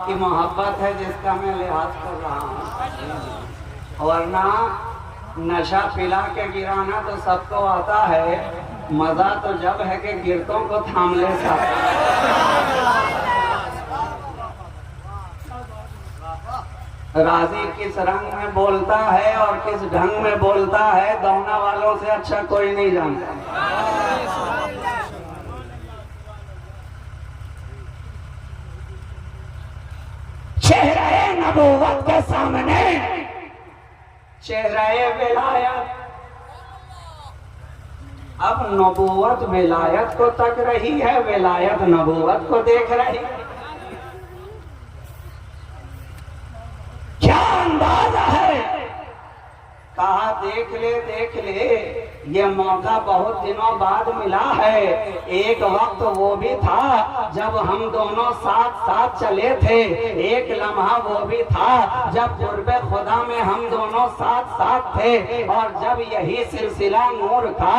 کی محبت ہے جس کا میں لحاظ کر رہا ہوں، ورنہ نشہ پلا کے گرانا تو سب کو آتا ہے، مزہ تو جب ہے کہ گرتوں کو تھام لے سکتا۔ راضی کس رنگ میں بولتا ہے اور کس ڈھنگ میں بولتا ہے، دونا والوں سے اچھا کوئی نہیں جانتا۔ چہرہ نبوت کے سامنے چہرہ ولایت، اب نبوت ولایت کو تک رہی ہے، ولایت نبوت کو دیکھ رہی ہے۔ کیا انداز ہے؟ کہا دیکھ لے، یہ موقع بہت دنوں بعد ملا ہے۔ ایک وقت وہ بھی تھا جب ہم دونوں ساتھ چلے تھے، ایک لمحہ وہ بھی تھا جب قرب خدا میں ہم دونوں ساتھ تھے، اور جب یہی سلسلہ نور کا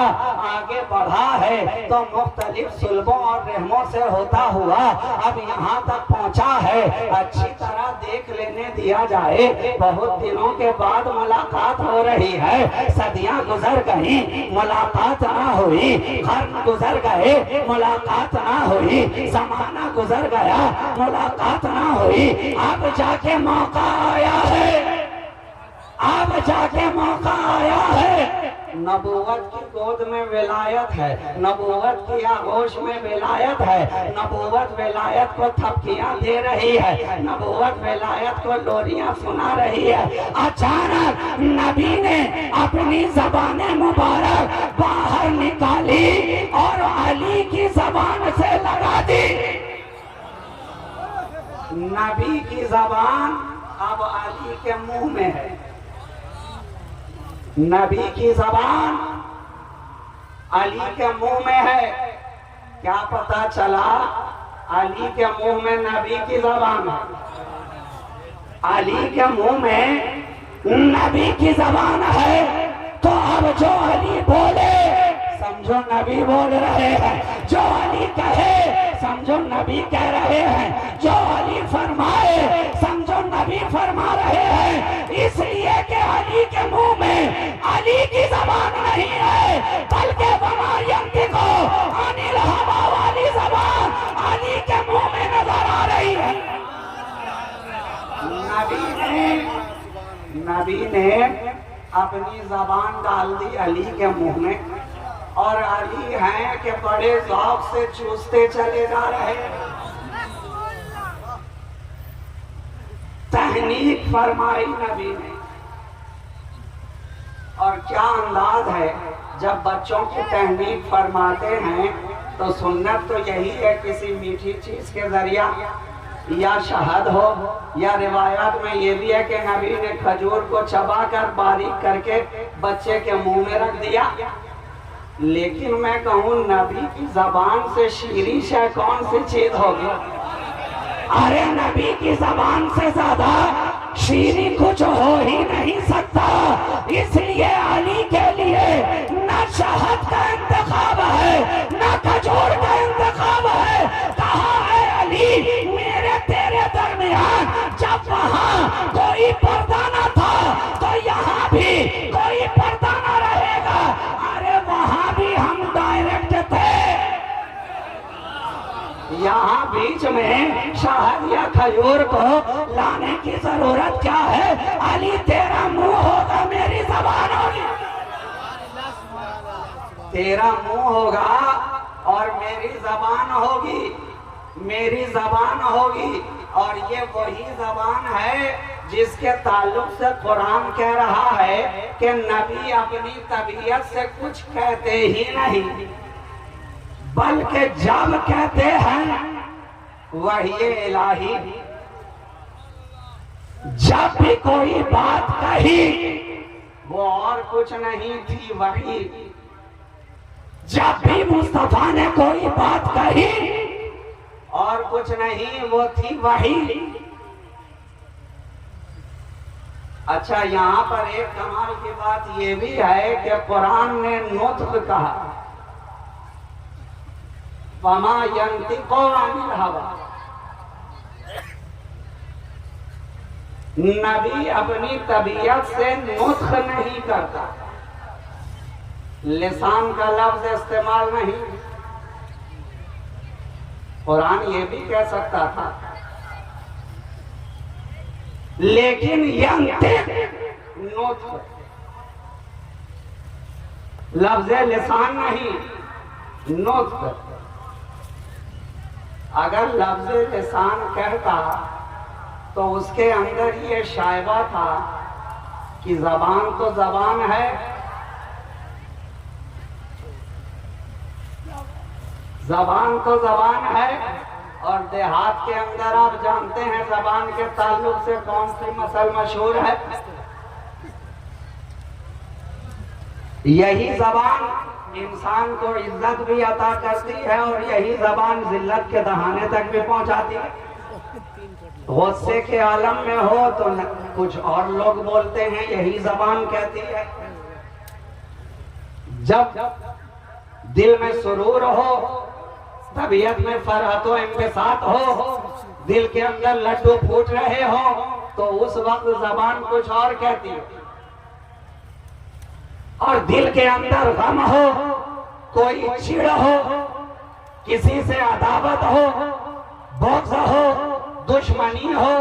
آگے بڑھا ہے تو مختلف صلبوں اور رحموں سے ہوتا ہوا اب یہاں تک پہنچا ہے۔ اچھی طرح دیکھ لینے دیا جائے، بہت دنوں کے بعد ملاقات ہو رہی ہے، صدیاں گزر گئیں ملاقات نہ ہوئی، قرن گزر گئے ملاقات نہ ہوئی، زمانہ گزر گیا ملاقات نہ ہوئی، اب جا کے موقع آیا ہے، اب جا کے موقع آیا ہے۔ نبوت کی گود میں ولایت ہے، نبوت کی آغوش میں ولایت ہے، نبوت ولایت کو تھپکیاں دے رہی ہے، نبوت ولایت کو لوریاں سنا رہی ہے۔ اچانک نبی نے اپنی زبان مبارک باہر نکالی اور علی کی زبان سے لگا دی۔ نبی کی زبان اب علی کے منہ میں ہے، نبی کی زبان علی کے منہ میں ہے۔ کیا پتا چلا؟ علی کے منہ میں نبی کی زبان ہے، علی کے منہ میں نبی کی زبان ہے، تو اب جو علی بولے سمجھو نبی بول رہے ہیں، جو علی کہے سمجھو نبی کہہ رہے ہیں، جو علی فرمائے سمجھو نبی فرما رہے ہیں، اس لیے کہ علی کے منہ میں علی کی زبان نہیں ہے، بلکہ وما ینطق عن الہوی والی زبان علی کے منہ میں نظر آ رہی ہے۔ نبی نے اپنی زبان ڈال دی علی کے منہ میں، اور علی ہیں کہ بڑے ذوق سے چوستے چلے جا رہے ہیں۔ تحنیک فرمائی نبی نے، اور کیا انداز ہے جب بچوں کی تحنیک فرماتے ہیں تو سنت تو یہی ہے کسی میٹھی چیز کے ذریعہ، یا شہد ہو، یا روایات میں یہ بھی ہے کہ نبی نے کھجور کو چبا کر باریک کر کے بچے کے منہ میں رکھ دیا۔ لیکن میں کہوں نبی کی زبان سے شیریں شے کون سی چیز ہوگی؟ ارے نبی کی زبان سے زیادہ شیریں کچھ ہو ہی نہیں سکتا، اس لیے علی کے لیے نہ شہد کا انتخاب ہے نہ کھجور کا انتخاب ہے۔ کہا ہے علی میرے تیرے درمیان جب وہاں کوئی پردہ نہ تھا تو یہاں بھی کوئی پردہ نہ رہے گا، ارے وہاں بھی ہم ڈائریکٹ تھے، یہاں بیچ میں شہد یا کھجور کو لانے کی ضرورت کیا ہے؟ علی تیرا منہ ہوگا میری زبان ہوگی، تیرا منہ ہوگا اور میری زبان ہوگی، میری زبان ہوگی، اور یہ وہی زبان ہے جس کے تعلق سے قرآن کہہ رہا ہے کہ نبی اپنی طبیعت سے کچھ کہتے ہی نہیں، بلکہ جب کہتے ہیں وحی الہی، جب بھی کوئی بات کہی وہ اور کچھ نہیں تھی وحی، جب بھی مصطفیٰ نے کوئی بات کہی اور کچھ نہیں وہ تھی وحی۔ اچھا یہاں پر ایک کمال کی بات یہ بھی ہے کہ قرآن نے نطق کہا، وما ينطق عن الهوى، نبی اپنی طبیعت سے نطق نہیں کرتا، لسان کا لفظ استعمال نہیں۔ قرآن یہ بھی کہہ سکتا تھا، لیکن ینطق نطق، لفظ لسان نہیں، نطق۔ اگر لفظ لسان کہتا تو اس کے اندر یہ شائبہ تھا کہ زبان تو زبان ہے، زبان تو زبان ہے، اور دیہات کے اندر آپ جانتے ہیں زبان کے تعلق سے کون سی مثل مشہور ہے؟ یہی زبان انسان کو عزت بھی عطا کرتی ہے اور یہی زبان ذلت کے دہانے تک بھی پہنچاتی ہے۔ غصے کے عالم میں ہو تو کچھ اور لوگ بولتے ہیں، یہی زبان کہتی ہے۔ جب دل میں سرور ہو، طبیعت میں فرحت و انبساط ہو، دل کے اندر لڈو پھوٹ رہے ہو، تو اس وقت زبان کچھ اور کہتی ہے۔ اور دل کے اندر غم ہو، کوئی چڑ ہو، کسی سے عداوت ہو، بغض ہو، دشمنی ہو،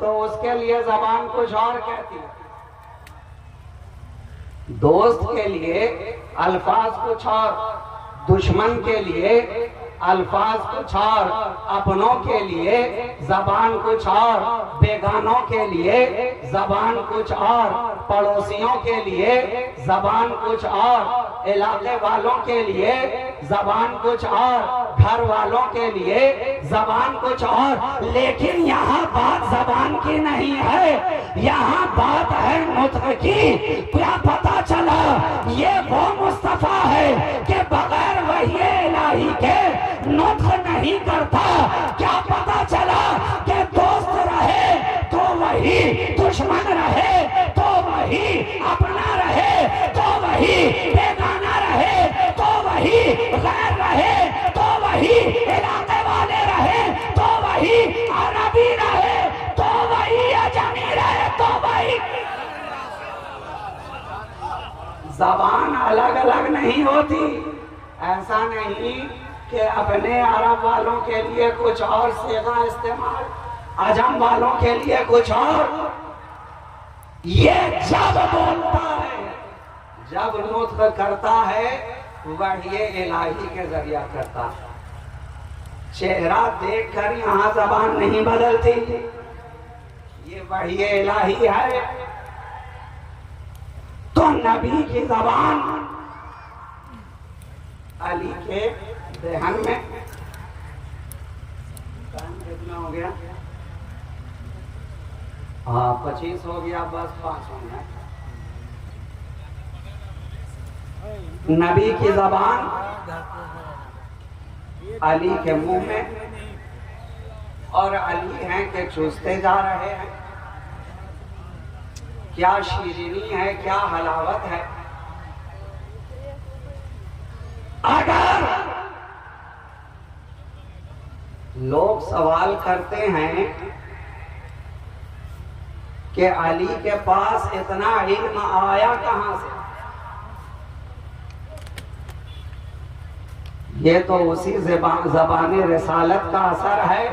تو اس کے لیے زبان کچھ اور کہتی ہے۔ دوست کے لیے الفاظ کچھ اور، دشمن کے لیے الفاظ کچھ اور، اپنوں کے لیے زبان کچھ اور، بیگانوں کے لیے زبان کچھ اور، پڑوسیوں کے لیے زبان کچھ اور، علاقے والوں کے لیے زبان کچھ اور، گھر والوں کے لیے زبان کچھ اور۔ لیکن یہاں بات زبان کی نہیں ہے، یہاں بات ہے نطق کی۔ کیا پتا چلا یہ وہ مصطفیٰ ہے کہ بغیر وحی الہی کے نطق نہیں کرتا۔ کیا پتا چلا کہ دوست رہے تو وہی، دشمن رہے تو وہی، اپنا رہے تو وہی، بیگانہ رہے تو وہی، غیر رہے تو وہی، علاقے والے رہے تو وہی، عربی رہے تو وہی، اجمی رہے تو وہی۔ زبان الگ الگ نہیں ہوتی، ایسا نہیں کہ اپنے عرب والوں کے لیے کچھ اور صیغہ استعمال، عجم والوں کے لیے کچھ اور۔ یہ جب بولتا ہے، جب نطق کرتا ہے، وحی الہی کے ذریعہ کرتا ہے۔ چہرہ دیکھ کر یہاں زبان نہیں بدلتی، یہ وحی الہی ہے۔ تو نبی کی زبان علی کے دہن میں، کتنا ہو گیا؟ 25 ہو گیا، بس 5 ہو گیا۔ نبی کی زبان علی کے منہ میں، اور علی ہیں کہ چوستے جا رہے ہیں۔ کیا شیرینی ہے، کیا حلاوت ہے۔ اگر لوگ سوال کرتے ہیں کہ علی کے پاس اتنا علم آیا کہاں سے، یہ تو اسی زبان رسالت کا اثر ہے